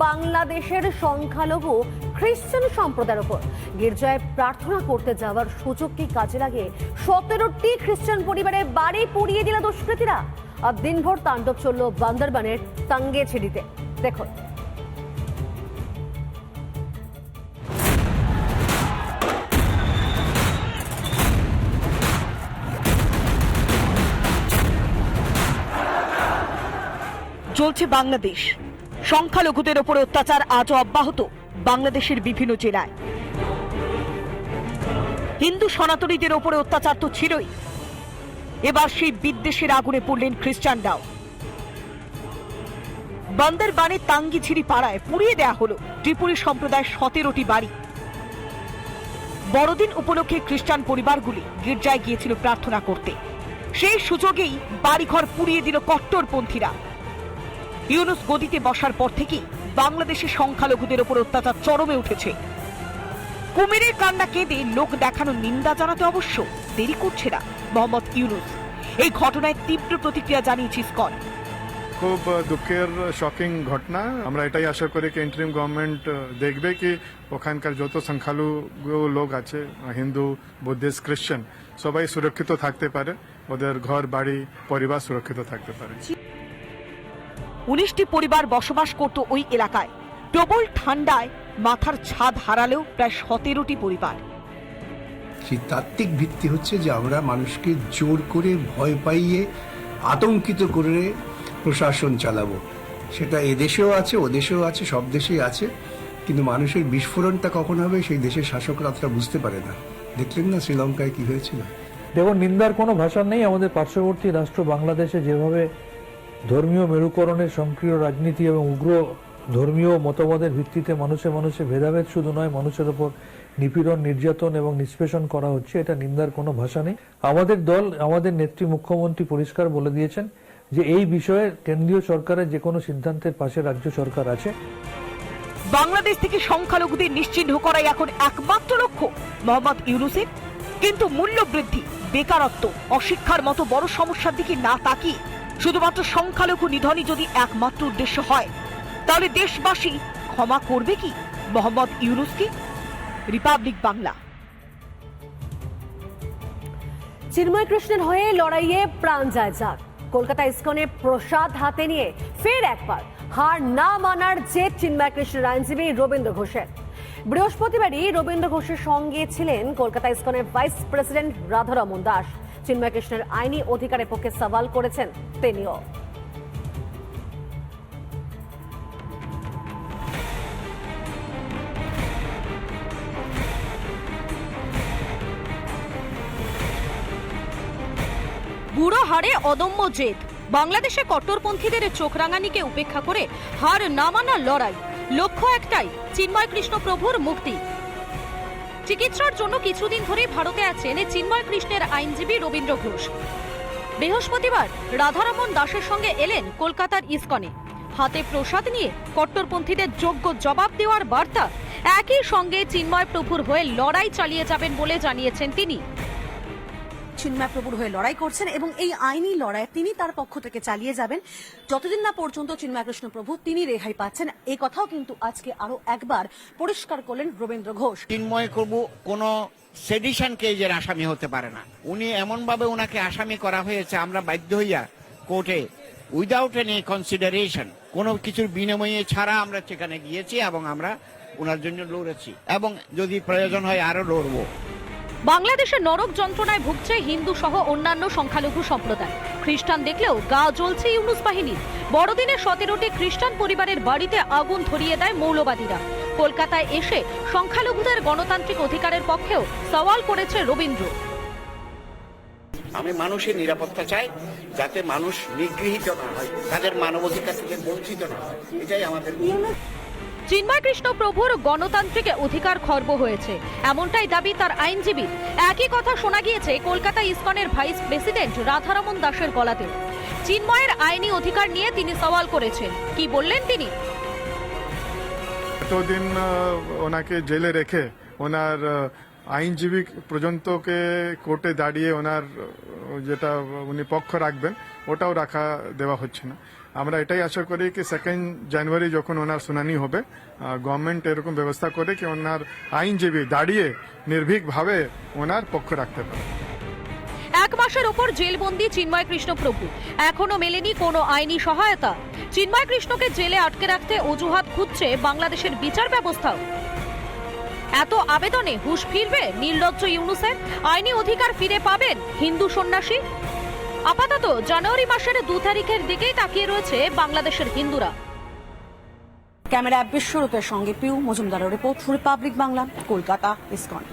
বাংলাদেশের সংখ্যালঘু খ্রিস্টান সম্প্রদায়ের উপর গির্জায় প্রার্থনা করতে যাওয়ার সুযোগকে কাজে লাগিয়ে 17টি খ্রিস্টান পরিবারের বাড়ি পুড়িয়ে দিল দুষ্কৃতীরা। আর দিনভর তাণ্ডব চলল বান্দরবানের তাঙ্গেছিড়িতে। দেখুন, চলছে বাংলাদেশ। সংখ্যালঘুদের ওপর অত্যাচার আজও অব্যাহত বাংলাদেশের বিভিন্ন জেলায়। হিন্দু সনাতনীদের ওপরে অত্যাচার তো ছিলই, এবার সেই বিদ্বেষের আগুনে পড়লেন খ্রিস্টানরাও। বান্দরবানের তাঙ্গিছিড়ি পাড়ায় পুড়িয়ে দেয়া হলো ত্রিপুরী সম্প্রদায়ের 17টি বাড়ি। বড়দিন উপলক্ষে খ্রিস্টান পরিবারগুলি গির্জায় গিয়েছিল প্রার্থনা করতে, সেই সুযোগেই বাড়িঘর পুড়িয়ে দিল কট্টরপন্থীরা। ইউনুস গদিতে বসার পর থেকেই বাংলাদেশের সংখ্যালঘুদের উপর অত্যাচার চরমে উঠেছে। কুমিরের কান্না কেঁদে লোক দেখানোর নিন্দা জানাতে অবশ্য দেরি করছে না মোহাম্মদ ইউনুস। এই ঘটনায় তীব্র প্রতিক্রিয়া জানিয়েছে ইসকন। খুব দুঃখের শকিং ঘটনা। আমরা এটাই আশা করি কি ইন্টারিম গভর্নমেন্ট দেখবে কি ওখানকার যত সংখ্যালঘু লোক আছে, হিন্দু, বুদ্ধিস্ট, খ্রিস্টান, সবাই সুরক্ষিত থাকতে পারে, ওদের ঘর বাড়ি পরিবার সুরক্ষিত থাকতে পারে। 19টি পরিবার বসবাস করত ওই এলাকায়। প্রবল ঠান্ডায় মাথার ছাদ হারালেও প্রায় 17টি পরিবার। সেই তাত্ত্বিক ভিত্তি হচ্ছে যে আমরা মানুষকে জোর করে ভয় পাইয়ে আতঙ্কিত করে প্রশাসন চালাবো। সেটা এদেশেও আছে, ও দেশেও আছে, সব দেশেই আছে। কিন্তু মানুষের বিস্ফোরণটা কখন হবে সেই দেশের শাসকরা অতটা বুঝতে পারে না। দেখলেন না শ্রীলঙ্কায় কি হয়েছিল। দেখুন, নিন্দার কোনো ভাষা নেই। আমাদের পার্শ্ববর্তী রাষ্ট্র বাংলাদেশে যেভাবে ধর্মীয় মেরুকরণের সক্রিয় রাজনীতি এবং উগ্র ধর্মীয় মতবাদের ভিত্তিতে মানুষে মানুষে ভেদাভেদ শুধু নয়, মানুষের ওপর নিপীড়ন, নির্যাতন এবং নিষ্পেষণ করা হচ্ছে, এটা নিন্দার কোনো ভাষা নেই। আমাদের দল, আমাদের নেত্রী মুখ্যমন্ত্রী পরিষ্কার বলে দিয়েছেন যে এই বিষয়ে কেন্দ্রীয় সরকারের যে কোনো সিদ্ধান্তের পাশে রাজ্য সরকার আছে। বাংলাদেশ থেকে সংখ্যালঘুদের নিশ্চিহ্ন করাই এখন একমাত্র লক্ষ্য মোহাম্মদ ইউনুসের। কিন্তু মূল্য বৃদ্ধি, বেকারত্ব, অশিক্ষার মতো বড় সমস্যার দিকে না তাকিয়ে শুধুমাত্র সংখ্যালঘু নিধনই যদি একমাত্র উদ্দেশ্য হয়, তাহলে দেশবাসী ক্ষমা করবে কি মোহাম্মদ ইউনুসকে? রিপাবলিক বাংলা। চিন্ময় কৃষ্ণের হয়ে লড়াইয়ে প্রাণ যায় যাক। কলকাতা ইসকনে প্রসাদ হাতে নিয়ে ফের একবার হার না মানার জেদ চিন্ময় কৃষ্ণের আইনজীবী রবীন্দ্র ঘোষের। বৃহস্পতিবারই রবীন্দ্র ঘোষের সঙ্গে ছিলেন কলকাতা ইসকনের ভাইস প্রেসিডেন্ট রাধারমন দাস। চিন্ময় কৃষ্ণের আইনি অধিকারের পক্ষে সওয়াল করেছেন তিনিও। বুড়ো হারে অদম্য জেদ। বাংলাদেশে কট্টরপন্থীদের চোখ রাঙানিকে উপেক্ষা করে হার না মানার লড়াই। লক্ষ্য একটাই, চিন্ময় কৃষ্ণ প্রভুর মুক্তি। চিকিৎসার জন্য কিছুদিন ধরে ভারতে আছেন চিন্ময় কৃষ্ণের আইনজীবী রবীন্দ্র ঘোষ। বৃহস্পতিবার রাধারমন দাসের সঙ্গে এলেন কলকাতার ইসকনে। হাতে প্রসাদ নিয়ে কট্টরপন্থীদের যোগ্য জবাব দেওয়ার বার্তা। একই সঙ্গে চিন্ময় প্রভুর হয়ে লড়াই চালিয়ে যাবেন বলে জানিয়েছেন তিনি। চিন্ময় প্রভুর হয়ে লড়াই করছেন এবং এই আইনি লড়াই তিনি তার পক্ষ থেকে চালিয়ে যাবেন যতদিন না পর্যন্ত চিন্ময় কৃষ্ণ প্রভু তিনি রেহাই পাচ্ছেন। এই কথাও কিন্তু আজকে আরো একবার পরিষ্কার করলেন রবীন্দ্র ঘোষ। চিন্ময় প্রভু কোন সেডিশন কেজের আসামি হতে পারে না। উনি এমন ভাবে ওনাকে আসামি করা হয়েছে, আমরা বাধ্য হইয়া কোর্টে উইদাউট এনি কনসিডারেশন, কোনো কিছুর বিনিময়ে ছাড়া আমরা সেখানে গিয়েছি এবং আমরা ওনার জন্য লড়েছি এবং যদি প্রয়োজন হয় আরো লড়বো। বাংলাদেশে নরক যন্ত্রণায় ভুগছে হিন্দু সহ অন্যান্য সংখ্যালঘু সম্প্রদায়। খ্রিস্টান দেখলেও গা জ্বলছে ইউনুস বাহিনীর। বড়দিনে 17টি খ্রিস্টান পরিবারের বাড়িতে আগুন ধরিয়ে দেয় মৌলবাদীরা। কলকাতায় এসে সংখ্যালঘুদের গণতান্ত্রিক অধিকারের পক্ষেও সওয়াল করেছে রবীন্দ্র। আমি মানুষের নিরাপত্তা চাই, যাতে মানুষ নিগৃহীত না হয়, তাদের মানবাধিকার থেকে বঞ্চিত না হয়, এটাই আমাদের। চিন্ময় কৃষ্ণ প্রভুর গণতান্ত্রিক অধিকার খর্ব হয়েছে, এমনটাই দাবি তার আইনজীবী। একই কথা শোনা গিয়েছে কলকাতা ইসকনের ভাইস প্রেসিডেন্ট রাধারমন দাসের গলাতে। চিন্ময়ের আইনি অধিকার নিয়ে তিনি সওয়াল করেছেন। কি বললেন তিনি? এতদিন ওনাকে জেলে রেখে ওনার আইনজীবী পর্যন্তকে কোর্টে দাঁড়িয়ে ওনার যেটা উনি পক্ষ রাখবেন ওটাও রাখা দেওয়া হচ্ছে না। আমরা এটাই আশা করি কি 2 জানুয়ারি যখন ওনার শুনানি হবে গভর্নমেন্ট এরকম ব্যবস্থা করে কি ওনার আইনজীবী দাঁড়িয়ে নির্ভীকভাবে ওনার পক্ষ রাখতে পারে। 1 মাসের ওপর জেলবন্দি চিন্ময় কৃষ্ণ প্রভু, এখনো মেলেনি কোনো আইনি সহায়তা। চিন্ময় কৃষ্ণকে জেলে আটকে রাখতে অজুহাত খুঁজছে বাংলাদেশের বিচার ব্যবস্থাও। এত আবেদনে হুঁশ ফিরবে নির্লজ্জ ইউনূসের? আইনি অধিকার ফিরে পাবেন হিন্দু সন্ন্যাসী? আপাতত জানুয়ারি মাসের 2 তারিখের দিকেই তাকিয়ে রয়েছে বাংলাদেশের হিন্দুরা। ক্যামেরা বিশ্বরূপের সঙ্গে পিউ মজুমদারের report, Republic Bangla, Kolkata, ISKCON.